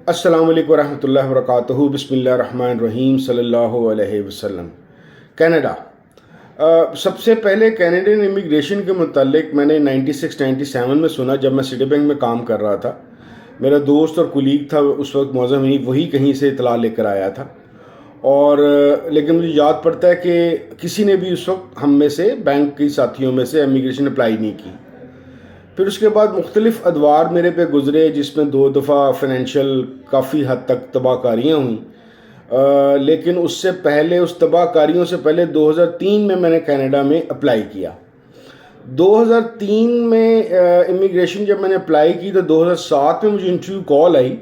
السلام علیکم ورحمۃ اللہ وبرکاتہ، بسم اللہ الرحمن الرحیم، صلی اللہ علیہ وسلم۔ کینیڈا، سب سے پہلے کینیڈین امیگریشن کے متعلق میں نے 96-97 میں سنا، جب میں سٹی بینک میں کام کر رہا تھا۔ میرا دوست اور کولیگ تھا اس وقت معظم، وہی کہیں سے اطلاع لے کر آیا تھا، اور لیکن مجھے یاد پڑتا ہے کہ کسی نے بھی اس وقت ہم میں سے، بینک کے ساتھیوں میں سے، امیگریشن اپلائی نہیں کی۔ پھر اس کے بعد مختلف ادوار میرے پہ گزرے، جس میں 2 دفعہ فائنینشیل کافی حد تک تباہ کاریاں ہوئیں، لیکن اس سے پہلے، اس تباہ کاریوں سے پہلے 2003 میں نے کینیڈا میں اپلائی کیا۔ 2003 میں امیگریشن جب میں نے اپلائی کی تو 2007 میں مجھے انٹرویو کال آئی۔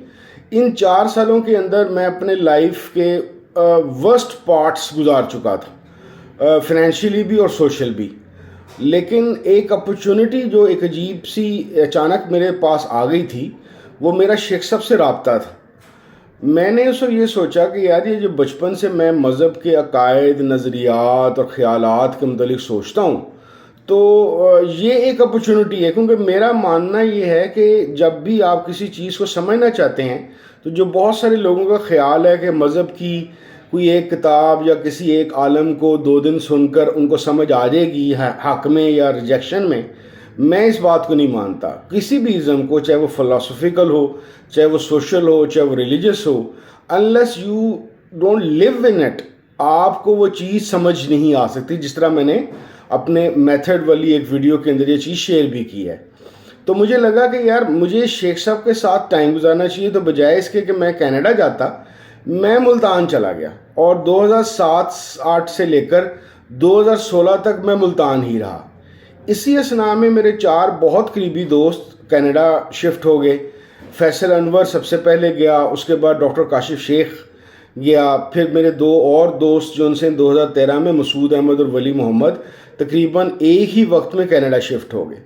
ان 4 سالوں کے اندر میں اپنے لائف کے ورسٹ پارٹس گزار چکا تھا، فائنینشیلی بھی اور سوشل بھی، لیکن ایک اپرچونٹی جو ایک عجیب سی اچانک میرے پاس آ گئی تھی، وہ میرا شیخ صاحب سے رابطہ تھا۔ میں نے اس وقت یہ سوچا کہ یار، یہ جو بچپن سے میں مذہب کے عقائد، نظریات اور خیالات کے متعلق سوچتا ہوں، تو یہ ایک اپرچونٹی ہے، کیونکہ میرا ماننا یہ ہے کہ جب بھی آپ کسی چیز کو سمجھنا چاہتے ہیں، تو جو بہت سارے لوگوں کا خیال ہے کہ مذہب کی کوئی ایک کتاب یا کسی ایک عالم کو 2 دن سن کر ان کو سمجھ آ جائے گی حق میں یا ریجیکشن میں اس بات کو نہیں مانتا۔ کسی بھی ازم کو، چاہے وہ فلاسفیکل ہو، چاہے وہ سوشل ہو، چاہے وہ religious who, unless you don't live in it، آپ کو وہ چیز سمجھ نہیں آ سکتی۔ جس طرح میں نے اپنے میتھڈ والی ایک ویڈیو کے اندر یہ چیز شیئر بھی کی ہے۔ تو مجھے لگا کہ یار، مجھے شیخ صاحب کے ساتھ ٹائم گزارنا چاہیے، تو بجائے اس کے کہ میں کینیڈا جاتا، میں ملتان چلا گیا، اور 2007-8 سے لے کر 2016 تک میں ملتان ہی رہا۔ اسی اثناء میں میرے 4 بہت قریبی دوست کینیڈا شفٹ ہو گئے۔ فیصل انور سب سے پہلے گیا، اس کے بعد ڈاکٹر کاشف شیخ گیا، پھر میرے 2 اور دوست جو ان سے 2013 میں، مسعود احمد اور ولی محمد، تقریباً ایک ہی وقت میں کینیڈا شفٹ ہو گئے۔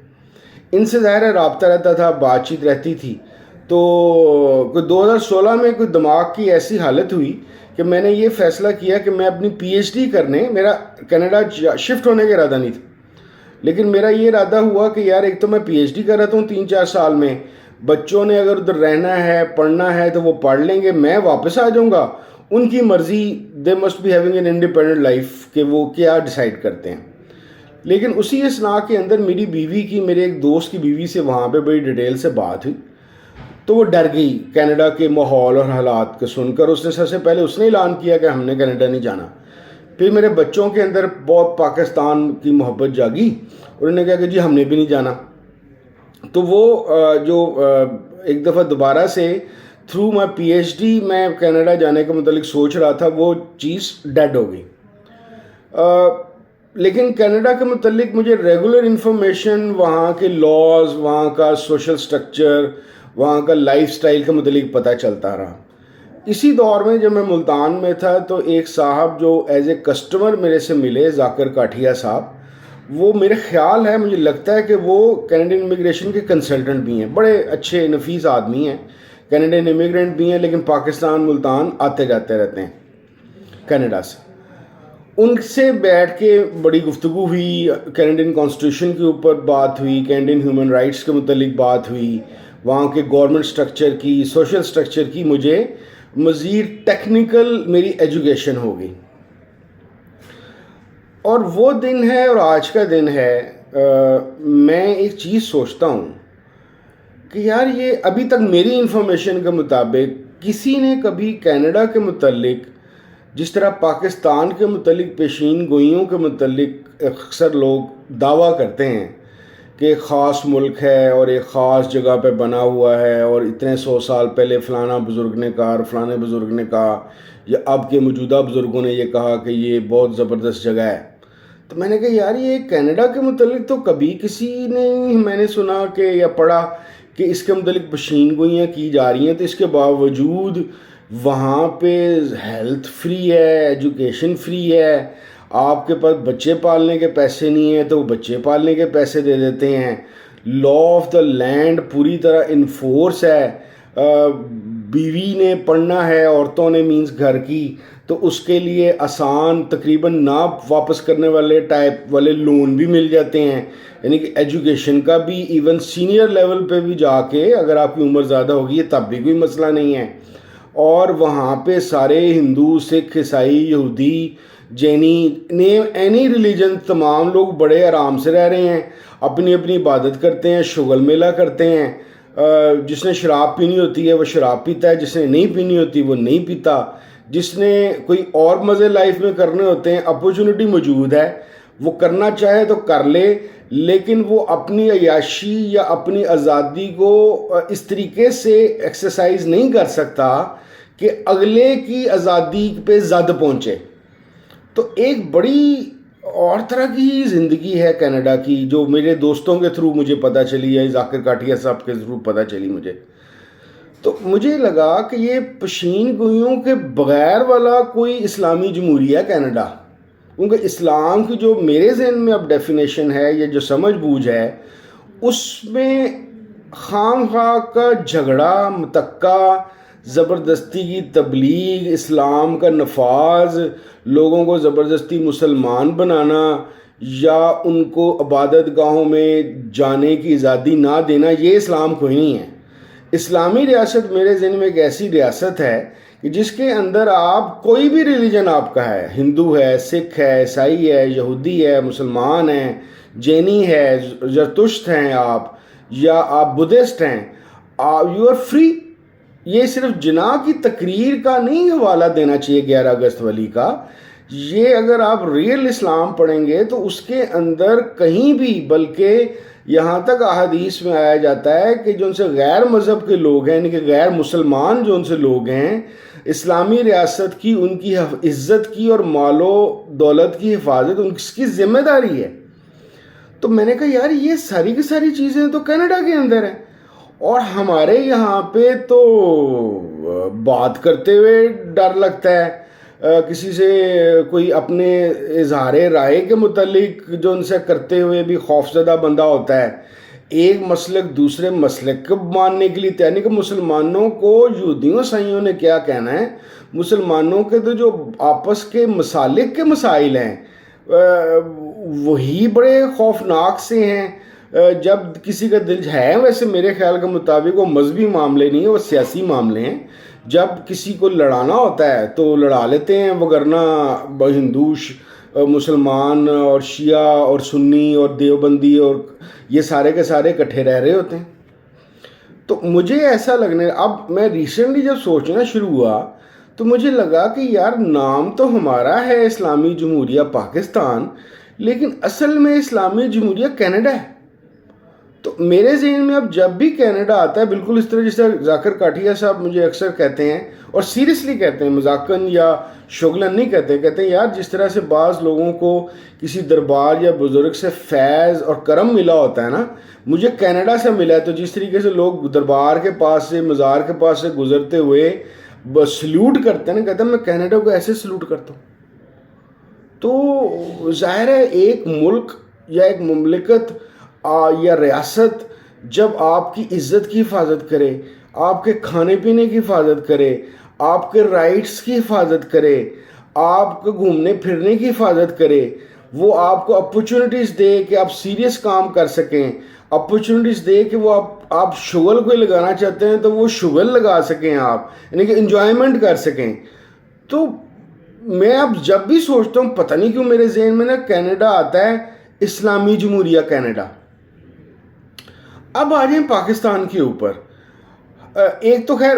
ان سے ظاہر ہے رابطہ رہتا تھا، بات چیت رہتی تھی۔ تو 2016 میں کوئی دماغ کی ایسی حالت ہوئی کہ میں نے یہ فیصلہ کیا کہ میں اپنی پی ایچ ڈی کرنے، میرا کینیڈا شفٹ ہونے کا ارادہ نہیں تھا، لیکن میرا یہ ارادہ ہوا کہ یار، ایک تو میں پی ایچ ڈی کر رہا ہوں 3-4 سال میں، بچوں نے اگر ادھر رہنا ہے، پڑھنا ہے تو وہ پڑھ لیں گے، میں واپس آ جاؤں گا، ان کی مرضی، they must be having an independent life, کہ وہ کیا ڈیسائیڈ کرتے ہیں۔ لیکن اسی اثناء کے اندر میری بیوی کی، میرے ایک دوست کی بیوی سے وہاں پہ بڑی ڈیٹیل سے بات ہوئی، تو وہ ڈر گئی کینیڈا کے ماحول اور حالات کو سن کر۔ اس نے سب سے پہلے اس نے اعلان کیا کہ ہم نے کینیڈا نہیں جانا۔ پھر میرے بچوں کے اندر بہت پاکستان کی محبت جاگی، انہوں نے کہا کہ جی ہم نے بھی نہیں جانا۔ تو وہ جو ایک دفعہ دوبارہ سے through my P H D میں کینیڈا جانے کے متعلق سوچ رہا تھا، وہ چیز ڈیڈ ہو گئی۔ لیکن کینیڈا کے متعلق مجھے ریگولر انفارمیشن، وہاں کے لاز، وہاں کا سوشل سٹرکچر، وہاں کا لائف سٹائل کے متعلق پتہ چلتا رہا۔ اسی دور میں جب میں ملتان میں تھا، تو ایک صاحب جو ایز اے کسٹمر میرے سے ملے، ذاکر کاٹھیا صاحب، وہ میرے خیال ہے، مجھے لگتا ہے کہ وہ کینیڈین امیگریشن کے کنسلٹنٹ بھی ہیں، بڑے اچھے نفیس آدمی ہیں، کینیڈین امیگرینٹ بھی ہیں، لیکن پاکستان، ملتان آتے جاتے رہتے ہیں کینیڈا سے۔ ان سے بیٹھ کے بڑی گفتگو ہوئی، کینیڈین کانسٹیٹیوشن کے اوپر بات ہوئی، کینیڈین ہیومن رائٹس کے متعلق بات ہوئی، وہاں کے گورنمنٹ سٹرکچر کی، سوشل سٹرکچر کی، مجھے مزید ٹیکنیکل میری ایجوکیشن ہو گئی۔ اور وہ دن ہے اور آج کا دن ہے، میں ایک چیز سوچتا ہوں کہ یار، یہ ابھی تک میری انفارمیشن کے مطابق کسی نے کبھی کینیڈا کے متعلق، جس طرح پاکستان کے متعلق پیشین گوئیوں کے متعلق اکثر لوگ دعویٰ کرتے ہیں کہ ایک خاص ملک ہے اور ایک خاص جگہ پہ بنا ہوا ہے، اور اتنے 100 سال پہلے فلانا بزرگ نے کہا اور فلانے بزرگ نے کہا، یا اب کے موجودہ بزرگوں نے یہ کہا کہ یہ بہت زبردست جگہ ہے۔ تو میں نے کہا یار، یہ کینیڈا کے متعلق تو کبھی کسی نے، میں نے سنا کہ یا پڑھا کہ اس کے متعلق پیشین گوئیاں کی جا رہی ہیں، تو اس کے باوجود وہاں پہ ہیلتھ فری ہے، ایجوکیشن فری ہے، آپ کے پاس بچے پالنے کے پیسے نہیں ہیں تو وہ بچے پالنے کے پیسے دے دیتے ہیں، لا آف دا لینڈ پوری طرح انفورس ہے، بیوی نے پڑھنا ہے، عورتوں نے، مینز گھر کی تو اس کے لیے آسان تقریباً نہ واپس کرنے والے ٹائپ والے لون بھی مل جاتے ہیں، یعنی کہ ایجوکیشن کا بھی ایون سینئر لیول پہ بھی جا کے اگر آپ کی عمر زیادہ ہوگی تب بھی کوئی مسئلہ نہیں ہے، اور وہاں پہ سارے ہندو، سکھ، عیسائی، یہودی، جینی، نیم اینی ریلیجن، تمام لوگ بڑے آرام سے رہ رہے ہیں، اپنی اپنی عبادت کرتے ہیں، شغل میلہ کرتے ہیں، جس نے شراب پینی ہوتی ہے وہ شراب پیتا ہے، جس نے نہیں پینی ہوتی وہ نہیں پیتا، جس نے کوئی اور مزے لائف میں کرنے ہوتے ہیں، اپورچونٹی موجود ہے، وہ کرنا چاہے تو کر لے، لیکن وہ اپنی عیاشی یا اپنی آزادی کو اس طریقے سے ایکسرسائز نہیں کر سکتا کہ اگلے کی آزادی پہ زد پہنچے۔ تو ایک بڑی اور طرح کی زندگی ہے کینیڈا کی، جو میرے دوستوں کے تھرو مجھے پتہ چلی ہے، ذاکر کاٹیا صاحب کے تھرو پتہ چلی مجھے، تو مجھے لگا کہ یہ پشین گوئیوں کے بغیر والا کوئی اسلامی جمہوریہ کینیڈا، کیونکہ اسلام کی جو میرے ذہن میں اب ڈیفینیشن ہے یا جو سمجھ بوجھ ہے، اس میں خام خواہ کا جھگڑا، متکہ، زبردستی کی تبلیغ، اسلام کا نفاذ، لوگوں کو زبردستی مسلمان بنانا یا ان کو عبادت گاہوں میں جانے کی آزادی نہ دینا، یہ اسلام کوئی نہیں ہے۔ اسلامی ریاست میرے ذہن میں ایک ایسی ریاست ہے کہ جس کے اندر آپ کوئی بھی ریلیجن آپ کا ہے، ہندو ہے، سکھ ہے، عیسائی ہے، یہودی ہے، مسلمان ہیں، جینی ہے، زرتشت ہیں آپ، یا آپ بدھسٹ ہیں، یو آر فری۔ یہ صرف جناح کی تقریر کا نہیں حوالہ دینا چاہیے 11 اگست والی کا، یہ اگر آپ ریئل اسلام پڑھیں گے تو اس کے اندر کہیں بھی، بلکہ یہاں تک احادیث میں آیا جاتا ہے کہ جو ان سے غیر مذہب کے لوگ ہیں، یعنی کہ غیر مسلمان جو ان سے لوگ ہیں، اسلامی ریاست کی، ان کی عزت کی اور مال و دولت کی حفاظت ان کی ذمہ داری ہے۔ تو میں نے کہا یار یہ ساری کی ساری چیزیں تو کینیڈا کے اندر ہیں، اور ہمارے یہاں پہ تو بات کرتے ہوئے ڈر لگتا ہے، کسی سے کوئی اپنے اظہار رائے کے متعلق جو ان سے کرتے ہوئے بھی خوفزدہ بندہ ہوتا ہے، ایک مسلک دوسرے مسلک کو ماننے کے لیے تیار نہیں، کہ مسلمانوں کو یہودیوں عیسائیوں نے کیا کہنا ہے، مسلمانوں کے تو جو آپس کے مسالک کے مسائل ہیں وہی بڑے خوفناک سے ہیں۔ جب کسی کا دل ہے، ویسے میرے خیال کے مطابق وہ مذہبی معاملے نہیں ہیں، وہ سیاسی معاملے ہیں، جب کسی کو لڑانا ہوتا ہے تو لڑا لیتے ہیں، وگرنہ ہندو، مسلمان اور شیعہ اور سنی اور دیوبندی اور یہ سارے کے سارے اکٹھے رہ رہے ہوتے ہیں۔ تو مجھے ایسا لگنے، اب میں ریسنٹلی جب سوچنا شروع ہوا تو مجھے لگا کہ یار نام تو ہمارا ہے اسلامی جمہوریہ پاکستان، لیکن اصل میں اسلامی جمہوریہ کینیڈا ہے۔ تو میرے ذہن میں اب جب بھی کینیڈا آتا ہے، بالکل اس طرح جس طرح ذاکر کاٹیا صاحب مجھے اکثر کہتے ہیں، اور سیریسلی کہتے ہیں، مذاقن یا شغلن نہیں کہتے، کہتے ہیں یار جس طرح سے بعض لوگوں کو کسی دربار یا بزرگ سے فیض اور کرم ملا ہوتا ہے نا، مجھے کینیڈا سے ملا ہے۔ تو جس طریقے سے لوگ دربار کے پاس سے، مزار کے پاس سے گزرتے ہوئے سلوٹ کرتے ہیں نا، کہتے ہیں میں کینیڈا کو ایسے سلوٹ کرتا ہوں۔ تو ظاہر ہے ایک ملک یا ایک مملکت یا ریاست جب آپ کی عزت کی حفاظت کرے، آپ کے کھانے پینے کی حفاظت کرے، آپ کے رائٹس کی حفاظت کرے، آپ کو گھومنے پھرنے کی حفاظت کرے، وہ آپ کو اپرچونٹیز دے کہ آپ سیریس کام کر سکیں، اپرچونٹیز دے کہ وہ آپ شغل کوئی لگانا چاہتے ہیں تو وہ شغل لگا سکیں، آپ یعنی کہ انجوائمنٹ کر سکیں۔ تو میں اب جب بھی سوچتا ہوں، پتہ نہیں کیوں میرے ذہن میں نا کینیڈا آتا ہے، اسلامی جمہوریہ کینیڈا۔ اب آ جائیں پاکستان کے اوپر، ایک تو خیر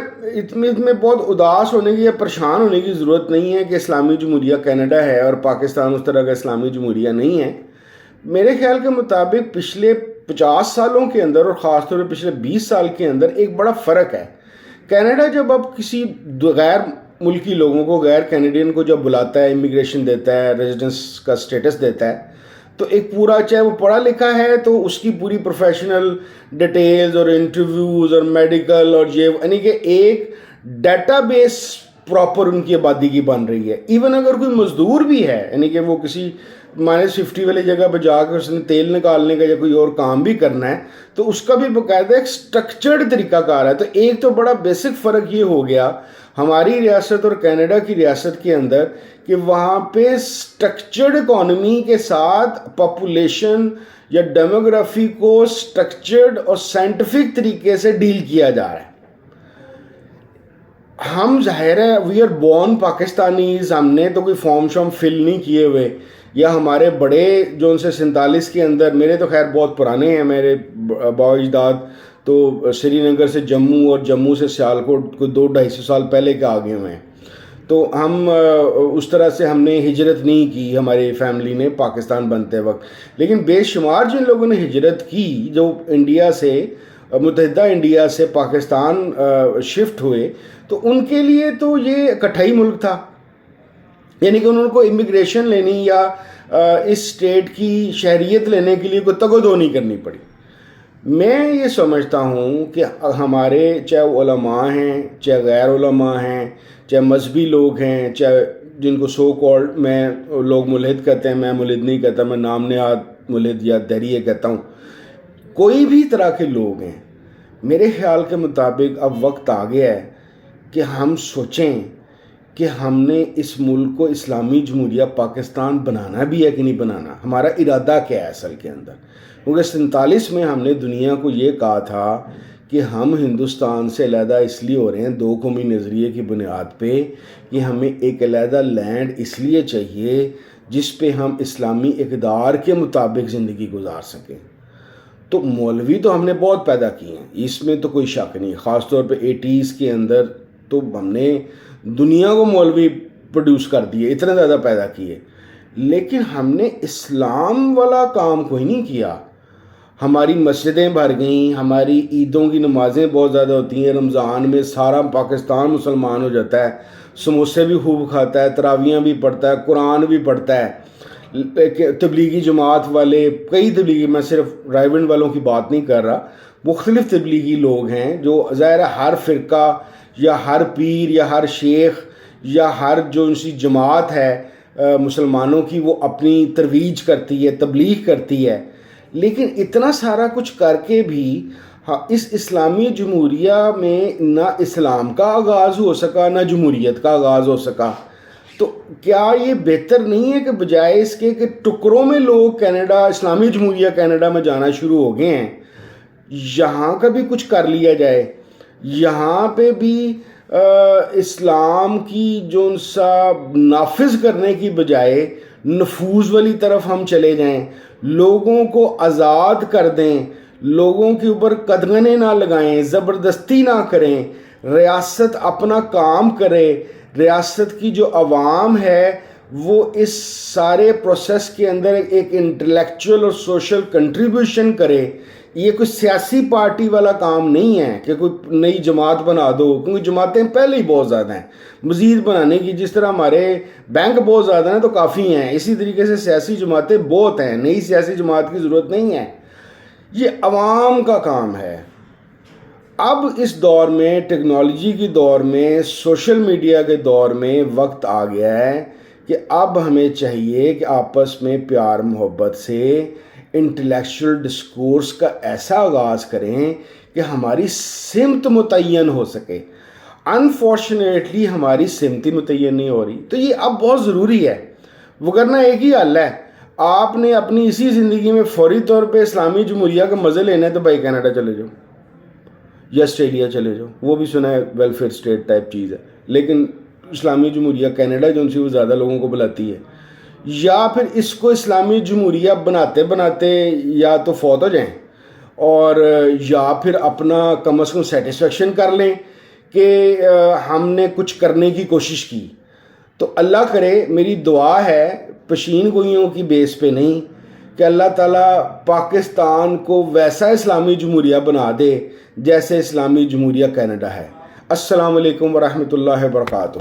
میں بہت اداس ہونے کی یا پریشان ہونے کی ضرورت نہیں ہے کہ اسلامی جمہوریہ کینیڈا ہے اور پاکستان اس طرح کا اسلامی جمہوریہ نہیں ہے۔ میرے خیال کے مطابق پچھلے 50 سالوں کے اندر اور خاص طور پر پچھلے 20 سال کے اندر ایک بڑا فرق ہے۔ کینیڈا جب اب کسی غیر ملکی لوگوں کو، غیر کینیڈین کو جب بلاتا ہے، امیگریشن دیتا ہے، ریزیڈنس کا سٹیٹس دیتا ہے، تو ایک پورا، چاہے وہ پڑھا لکھا ہے تو اس کی پوری پروفیشنل ڈیٹیلز اور انٹرویوز اور میڈیکل اور یہ، یعنی کہ ایک ڈیٹا بیس پراپر ان کی آبادی کی بن رہی ہے۔ ایون اگر کوئی مزدور بھی ہے، یعنی کہ وہ کسی -50 والی جگہ پہ جا کے اس نے تیل نکالنے کا یا کوئی اور کام بھی کرنا ہے تو اس کا بھی باقاعدہ ایک سٹرکچرڈ طریقہ کار ہے. تو ایک تو بڑا بیسک فرق یہ ہو گیا ہماری ریاست اور کینیڈا کی ریاست کے اندر کہ وہاں پہ سٹرکچرڈ اکانومی کے ساتھ پاپولیشن یا ڈیموگرافی کو سٹرکچرڈ اور سائنٹیفک طریقے سے ڈیل کیا جا رہا ہے. ہم ظاہر ہے وی آر بورن پاکستانیز، ہم نے تو کوئی فارم شام فل نہیں کیے ہوئے، یا ہمارے بڑے جو ان سے 47 کے اندر، میرے تو خیر بہت پرانے ہیں، میرے باو اجداد تو سری نگر سے جموں اور جموں سے سیالکوٹ کو 200-250 سال پہلے کے آگے ہوئے ہیں. تو ہم اس طرح سے ہم نے ہجرت نہیں کی ہماری فیملی نے پاکستان بنتے وقت. لیکن بے شمار جن لوگوں نے ہجرت کی جو انڈیا سے، متحدہ انڈیا سے پاکستان شفٹ ہوئے، تو ان کے لیے تو یہ اکٹھا ہی ملک تھا. یعنی کہ انہوں کو امیگریشن لینی یا اس اسٹیٹ کی شہریت لینے کے لیے کوئی تگ و دو نہیں کرنی پڑی. میں یہ سمجھتا ہوں کہ ہمارے چاہے علماء ہیں، چاہے غیر علماء ہیں، چاہے مذہبی لوگ ہیں، چاہے جن کو سو کالڈ میں لوگ ملحد کہتے ہیں، میں ملحد نہیں کہتا، میں نام نہاد ملحد یا دہریہ کہتا ہوں، کوئی بھی طرح کے لوگ ہیں، میرے خیال کے مطابق اب وقت آ گیا ہے کہ ہم سوچیں کہ ہم نے اس ملک کو اسلامی جمہوریہ پاکستان بنانا بھی ہے کہ نہیں بنانا، ہمارا ارادہ کیا ہے اصل کے اندر. کیونکہ 47 میں ہم نے دنیا کو یہ کہا تھا کہ ہم ہندوستان سے علیحدہ اس لیے ہو رہے ہیں 2 قومی نظریے کی بنیاد پہ کہ ہمیں ایک علیحدہ لینڈ اس لیے چاہیے جس پہ ہم اسلامی اقدار کے مطابق زندگی گزار سکیں. تو مولوی تو ہم نے بہت پیدا کیے ہیں، اس میں تو کوئی شک نہیں، خاص طور پہ 80s کے اندر تو ہم نے دنیا کو مولوی پروڈیوس کر دیے، اتنے زیادہ پیدا کیے. لیکن ہم نے اسلام والا کام کوئی نہیں کیا. ہماری مسجدیں بھر گئیں، ہماری عیدوں کی نمازیں بہت زیادہ ہوتی ہیں، رمضان میں سارا پاکستان مسلمان ہو جاتا ہے، سموسے بھی خوب کھاتا ہے، تراویحیں بھی پڑھتا ہے، قرآن بھی پڑھتا ہے. تبلیغی جماعت والے، کئی تبلیغی، میں صرف رائیونڈ والوں کی بات نہیں کر رہا، مختلف تبلیغی لوگ ہیں جو ظاہر ہر فرقہ یا ہر پیر یا ہر شیخ یا ہر جو ان سی جماعت ہے مسلمانوں کی، وہ اپنی ترویج کرتی ہے، تبلیغ کرتی ہے. لیکن اتنا سارا کچھ کر کے بھی اس اسلامی جمہوریہ میں نہ اسلام کا آغاز ہو سکا نہ جمہوریت کا آغاز ہو سکا. تو کیا یہ بہتر نہیں ہے کہ بجائے اس کے کہ ٹکڑوں میں لوگ کینیڈا، اسلامی جمہوریہ کینیڈا میں جانا شروع ہو گئے ہیں، یہاں کا بھی کچھ کر لیا جائے، یہاں پہ بھی اسلام کی جو ان سا نافذ کرنے کی بجائے نفوذ والی طرف ہم چلے جائیں، لوگوں کو آزاد کر دیں، لوگوں کے اوپر قدغنیں نہ لگائیں، زبردستی نہ کریں، ریاست اپنا کام کرے، ریاست کی جو عوام ہے وہ اس سارے پروسیس کے اندر ایک انٹلیکچول اور سوشل کنٹریبیوشن کرے. یہ کوئی سیاسی پارٹی والا کام نہیں ہے کہ کوئی نئی جماعت بنا دو، کیونکہ جماعتیں پہلے ہی بہت زیادہ ہیں، مزید بنانے کی. جس طرح ہمارے بینک بہت زیادہ ہیں تو کافی ہیں، اسی طریقے سے سیاسی جماعتیں بہت ہیں، نئی سیاسی جماعت کی ضرورت نہیں ہے. یہ عوام کا کام ہے. اب اس دور میں، ٹیکنالوجی کی دور میں، سوشل میڈیا کے دور میں وقت آ گیا ہے کہ اب ہمیں چاہیے کہ آپس میں پیار محبت سے انٹلیکچول ڈسکورس کا ایسا آغاز کریں کہ ہماری سمت متعین ہو سکے. انفارچونیٹلی ہماری سمتی متعین نہیں ہو رہی، تو یہ اب بہت ضروری ہے. وگرنہ ایک ہی حل ہے، آپ نے اپنی اسی زندگی میں فوری طور پہ اسلامی جمہوریہ کا مزے لینا ہے تو بھائی کینیڈا چلے جاؤ یا آسٹریلیا چلے جاؤ، وہ بھی سنا ہے ویلفیئر اسٹیٹ ٹائپ چیز ہے، لیکن اسلامی جمہوریہ کینیڈا جو ان سے وہ زیادہ لوگوں کو بلاتی ہے. یا پھر اس کو اسلامی جمہوریہ بناتے بناتے یا تو فوت ہو جائیں، اور یا پھر اپنا کم از کم سیٹسفیکشن کر لیں کہ ہم نے کچھ کرنے کی کوشش کی. تو اللہ کرے، میری دعا ہے پشین گوئیوں کی بیس پہ نہیں، کہ اللہ تعالیٰ پاکستان کو ویسا اسلامی جمہوریہ بنا دے جیسے اسلامی جمہوریہ کینیڈا ہے. السلام علیکم ورحمۃ اللہ وبرکاتہ.